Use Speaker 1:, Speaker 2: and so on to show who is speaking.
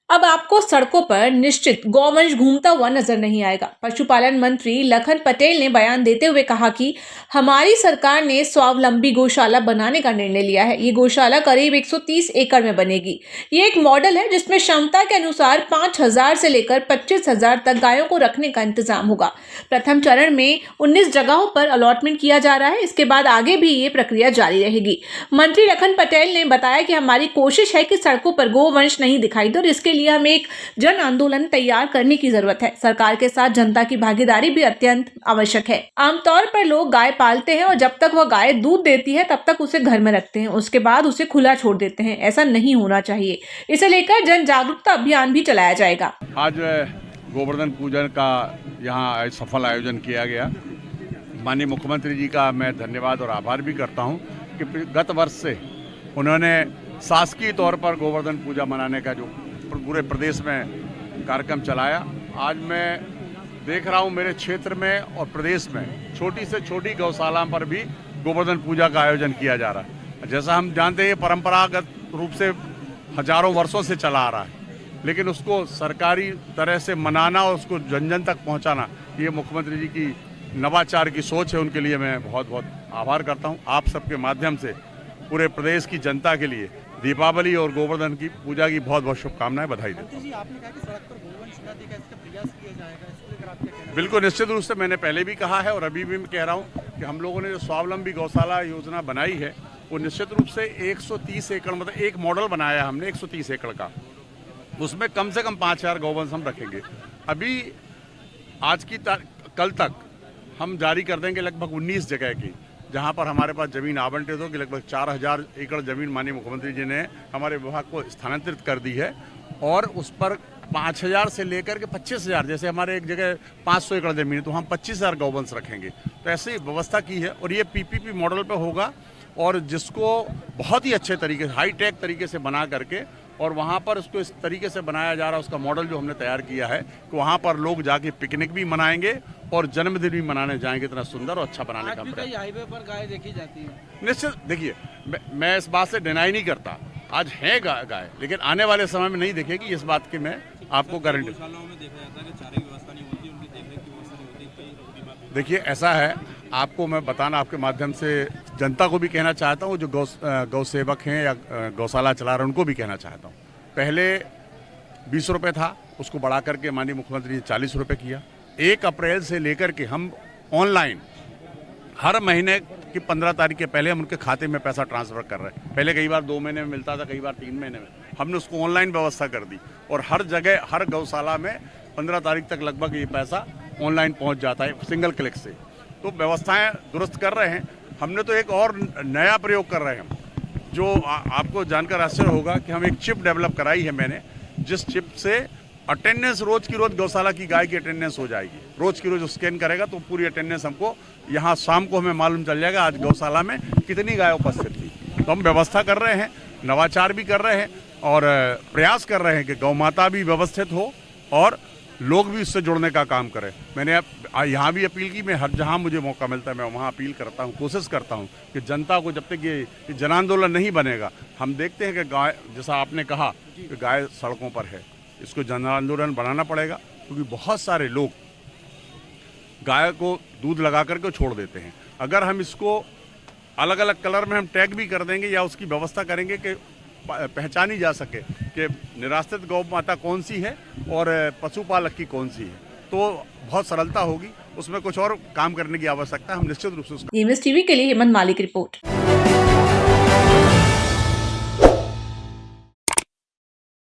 Speaker 1: अब आपको सड़कों पर निश्चित गौवंश घूमता हुआ नजर नहीं आएगा। पशुपालन मंत्री लखन पटेल ने बयान देते हुए कहा कि हमारी सरकार ने स्वावलंबी गौशाला बनाने का निर्णय लिया है। ये गौशाला करीब 130 एकड़ में बनेगी। ये एक मॉडल है जिसमें क्षमता के अनुसार 5,000 से लेकर 25,000 तक गायों को रखने का इंतजाम होगा। प्रथम चरण में 19 जगहों पर अलॉटमेंट किया जा रहा है। इसके बाद आगे भी ये प्रक्रिया जारी रहेगी। मंत्री लखन पटेल ने बताया कि हमारी कोशिश है कि सड़कों पर गोवंश नहीं दिखाई दे और इसके लिए हमें एक जन आंदोलन तैयार करने की जरूरत है। सरकार के साथ जनता की भागीदारी भी अत्यंत आवश्यक है। आमतौर पर लोग गाय पालते हैं और जब तक वह गाय दूध देती है तब तक उसे घर में रखते हैं, उसके बाद उसे खुला छोड़ देते हैं। ऐसा नहीं होना चाहिए। इसे लेकर जन जागरूकता अभियान भी चलाया जाएगा।
Speaker 2: आज गोवर्धन पूजन का यहाँ सफल आयोजन किया गया। माननीय मुख्यमंत्री जी का मैं धन्यवाद और आभार भी करता हूँ कि गत वर्ष से उन्होंने शासकीय तौर पर गोवर्धन पूजा मनाने का जो पूरे प्रदेश में कार्यक्रम चलाया। आज मैं देख रहा हूँ मेरे क्षेत्र में और प्रदेश में छोटी से छोटी गौशाला पर भी गोवर्धन पूजा का आयोजन किया जा रहा है। जैसा हम जानते हैं परंपरागत रूप से हजारों वर्षों से चला आ रहा है, लेकिन उसको सरकारी तरह से मनाना और उसको जन जन तक पहुँचाना, ये मुख्यमंत्री जी की नवाचार की सोच है। उनके लिए मैं बहुत बहुत आभार करता हूँ। आप सबके माध्यम से पूरे प्रदेश की जनता के लिए दीपावली और गोवर्धन की पूजा की बहुत बहुत शुभकामनाएं, बधाई देता हूं।
Speaker 3: आपने कहा कि सड़क पर गोवंश न दिखे, इसका प्रयास किया जाएगा, इसको लेकर आप क्या कहना?
Speaker 2: बिल्कुल, निश्चित रूप से मैंने पहले भी कहा है और अभी भी मैं कह रहा हूं कि हम लोगों ने जो स्वावलंबी गौशाला योजना बनाई है वो निश्चित रूप से 130 एकड़, मतलब एक मॉडल बनाया हमने 130 एकड़ का, उसमें कम से कम 5,000 गौवंश हम रखेंगे। अभी आज की कल तक हम जारी कर देंगे लगभग 19 जगह की, जहां पर हमारे पास जमीन आवंटित होगी। लगभग 4,000 एकड़ जमीन माननीय मुख्यमंत्री जी ने हमारे विभाग को स्थानांतरित कर दी है और उस पर 5,000 से लेकर के 25,000, जैसे हमारे एक जगह 500 एकड़ जमीन है तो हम 25,000 गौवंश रखेंगे। तो ऐसी व्यवस्था की है और ये पीपीपी मॉडल पे होगा और जिसको बहुत ही अच्छे तरीके से हाईटेक तरीके से बना करके और वहाँ पर उसको इस तरीके से बनाया जा रहा है। उसका मॉडल जो हमने तैयार किया है कि वहाँ पर लोग जाके पिकनिक भी मनाएंगे और जन्मदिन भी मनाने जाएंगे। इतना सुंदर और अच्छा बनाने का प्रयास।
Speaker 3: हाईवे पर गाय देखी जाती है।
Speaker 2: निश्चित, देखिए मैं इस बात से डिनाई नहीं करता, आज है गाय, लेकिन आने वाले समय में नहीं देखेगी, इस बात की मैं आपको गारंटी। देखिए ऐसा है, आपको मैं बताना आपके माध्यम से जनता को भी कहना चाहता हूँ, जो गौ सेवक हैं या गौशाला चला रहे हैं उनको भी कहना चाहता हूँ। पहले 20 रुपये था, उसको बढ़ा करके माननीय मुख्यमंत्री ने 40 रुपये किया। 1 अप्रैल से लेकर के हम ऑनलाइन हर महीने की 15 तारीख के पहले हम उनके खाते में पैसा ट्रांसफ़र कर रहे हैं। पहले कई बार 2 महीने में मिलता था, कई बार 3 महीने में। हमने उसको ऑनलाइन व्यवस्था कर दी और हर जगह हर गौशाला में 15 तारीख तक लगभग ये पैसा ऑनलाइन पहुंच जाता है सिंगल क्लिक से। तो व्यवस्थाएं दुरुस्त कर रहे हैं। हमने तो एक और नया प्रयोग कर रहे हैं हम, जो आपको जानकर आश्चर्य होगा कि हम एक चिप डेवलप कराई है मैंने, जिस चिप से अटेंडेंस रोज की रोज गौशाला की गाय की अटेंडेंस हो जाएगी। रोज की रोज स्कैन करेगा तो पूरी अटेंडेंस हमको यहाँ शाम को हमें मालूम चल जाएगा आज गौशाला में कितनी गाय उपस्थित थी। तो हम व्यवस्था कर रहे हैं, नवाचार भी कर रहे हैं और प्रयास कर रहे हैं कि गौ माता भी व्यवस्थित हो और लोग भी इससे जुड़ने का काम करें। मैंने यहाँ भी अपील की, मैं हर जहाँ मुझे मौका मिलता है मैं वहाँ अपील करता हूँ, कोशिश करता हूँ कि जनता को, जब तक ये जन आंदोलन नहीं बनेगा, हम देखते हैं कि गाय, जैसा आपने कहा कि गाय सड़कों पर है, इसको जन आंदोलन बनाना पड़ेगा क्योंकि बहुत सारे लोग गाय को दूध लगा करके छोड़ देते हैं। अगर हम इसको अलग अलग कलर में हम टैग भी कर देंगे या उसकी व्यवस्था करेंगे कि पहचानी जा सके कि निराश्रित गौ माता कौन सी है और पशुपालक की कौन सी है, तो बहुत सरलता होगी। उसमें कुछ और काम करने की आवश्यकता है, हम निश्चित रूप से।
Speaker 1: एमएस टीवी के लिए हेमंत मालिक रिपोर्ट।